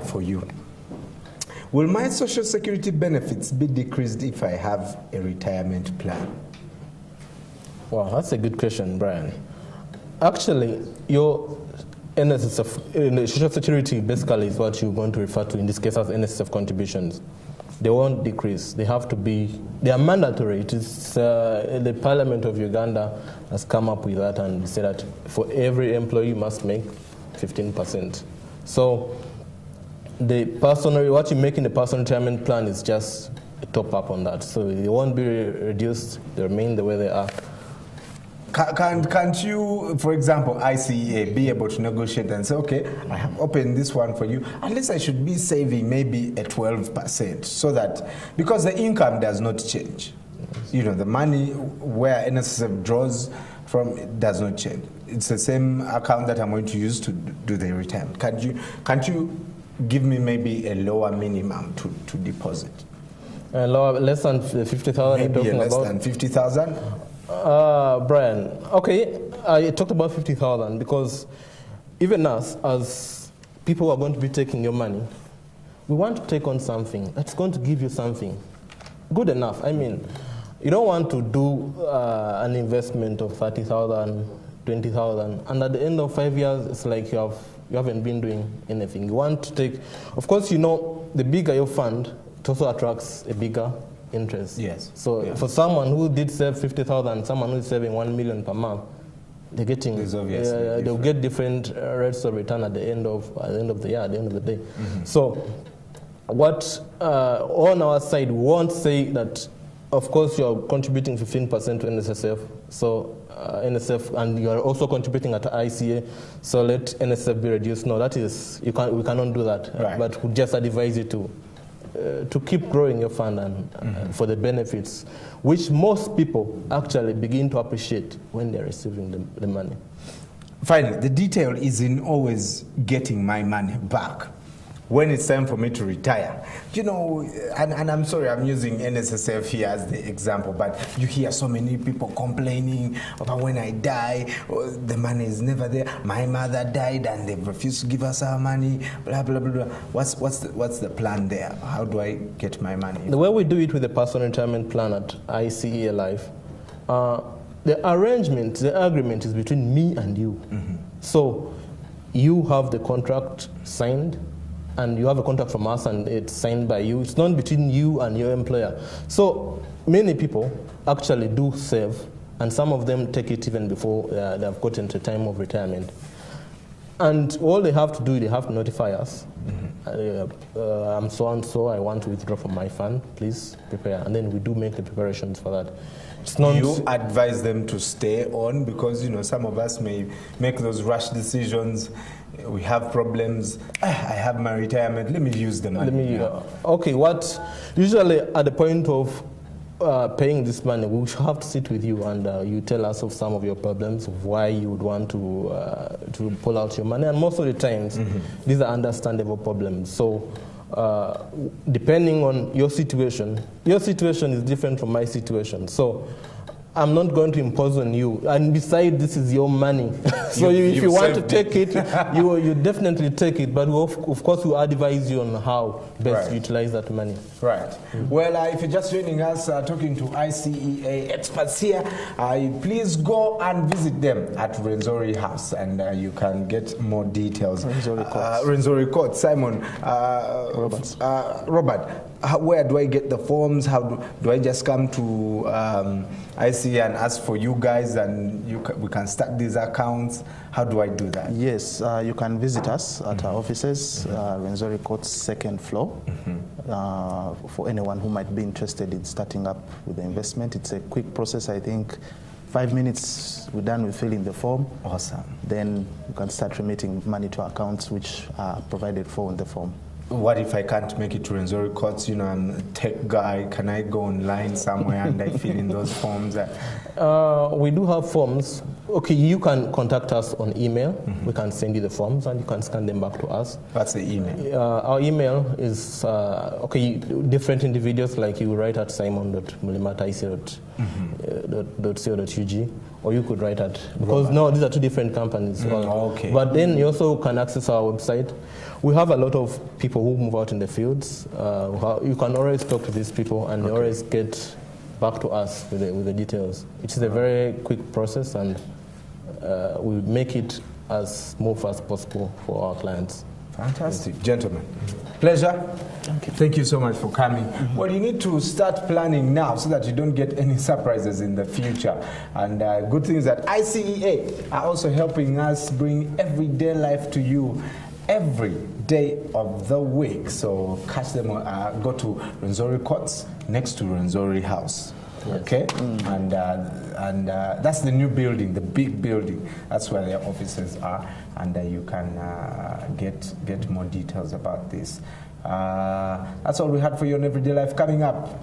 for you. Will my social security benefits be decreased if I have a retirement plan? Well, that's a good question, Brian. Actually, your NSSF, social security basically is what you're going to refer to in this case as NSSF contributions. They won't decrease. They have to be, they are mandatory. It is, the Parliament of Uganda has come up with that and said that for every employee you must make 15%. So the personal, what you make in the personal retirement plan is just a top up on that. So they won't be reduced, they remain the way they are. Can't you, for example, ICEA, be able to negotiate and say, okay, I have opened this one for you, at least I should be saving maybe a 12%, so that, because the income does not change. You know, the money where NSSF draws from does not change. It's the same account that I'm going to use to do the retirement. Can't you give me maybe a lower minimum to deposit? Lower, less than 50,000? Maybe less than 50,000? Brian, okay, I talked about 50,000 because even us, as people who are going to be taking your money, we want to take on something that's going to give you something good enough. I mean, you don't want to do an investment of 30,000, 20,000, and at the end of 5 years, it's like you haven't been doing anything. You want to take, of course, you know, the bigger your fund, it also attracts a bigger interest. Yes. So for someone who did save 50,000, someone who is saving 1 million per month, they're getting, they'll get different rates of return at the end of the year, at the end of the day. Mm-hmm. So what on our side, we won't say that, of course, you're contributing 15% to NSSF, so NSF, and you are also contributing at ICA, so let NSF be reduced. No, that is, we cannot do that. Right. But we just advise you to keep growing your fund and for the benefits, which most people actually begin to appreciate when they're receiving the money. Finally, the detail is in always getting my money back when it's time for me to retire. You know, and I'm sorry, I'm using NSSF here as the example, but you hear so many people complaining about when I die, the money is never there. My mother died and they refused to give us our money, blah, blah, blah, blah. What's the plan there? How do I get my money? The way we do it with the personal retirement plan at ICEA Life, the arrangement, the agreement is between me and you. Mm-hmm. So you have the contract signed, and you have a contract from us and it's signed by you. It's not between you and your employer. So many people actually do save, and some of them take it even before they've gotten to time of retirement. And all they have to do, they have to notify us. Mm-hmm. I'm so-and-so, I want to withdraw from my fund, please prepare. And then we do make the preparations for that. It's not. You advise them to stay on, because, you know, some of us may make those rash decisions. We have problems. I have my retirement. Let me use the money. Okay, what usually at the point of paying this money, we should have to sit with you and you tell us of some of your problems, of why you would want to pull out your money. And most of the times, these are understandable problems. So depending on your situation is different from my situation. So I'm not going to impose on you. And besides, this is your money. So if you want to take it, you definitely take it. But of course, we'll advise you on how best to utilize that money. Right. Mm-hmm. Well, if you're just joining us, talking to ICEA experts here, please go and visit them at Rwenzori House, and you can get more details. Rwenzori Court. Simon, Robert, where do I get the forms? How do I just come to ICEA and ask for you guys, and we can start these accounts? How do I do that? Yes, you can visit us at our offices, Rwenzori Court's second floor. For anyone who might be interested in starting up with the investment, it's a quick process. I think 5 minutes, we're done with filling the form. Awesome. Then you can start remitting money to accounts which are provided for in the form. What if I can't make it to Rwenzori Courts? You know, I'm a tech guy. Can I go online somewhere and I fill in those forms? We do have forms. Okay, you can contact us on email. We can send you the forms and you can scan them back to us. What's the email? Our email is, different individuals, like you write at simon.mulimata.co.ug, or you could write at, because no, these are two different companies. Okay. But then you also can access our website. We have a lot of people who move out in the fields. You can always talk to these people, and they always get back to us with the details. It is a very quick process, and we make it as smooth as possible for our clients. Fantastic. Gentlemen, pleasure. Thank you so much for coming. Well, you need to start planning now so that you don't get any surprises in the future. And good thing is that ICEA are also helping us bring everyday life to you every day of the week. So catch them, go to Rwenzori Courts next to Rwenzori House. Yes. Okay, and that's the new building, the big building. That's where their offices are, and you can get more details about this. That's all we had for you on Everyday Life. Coming up.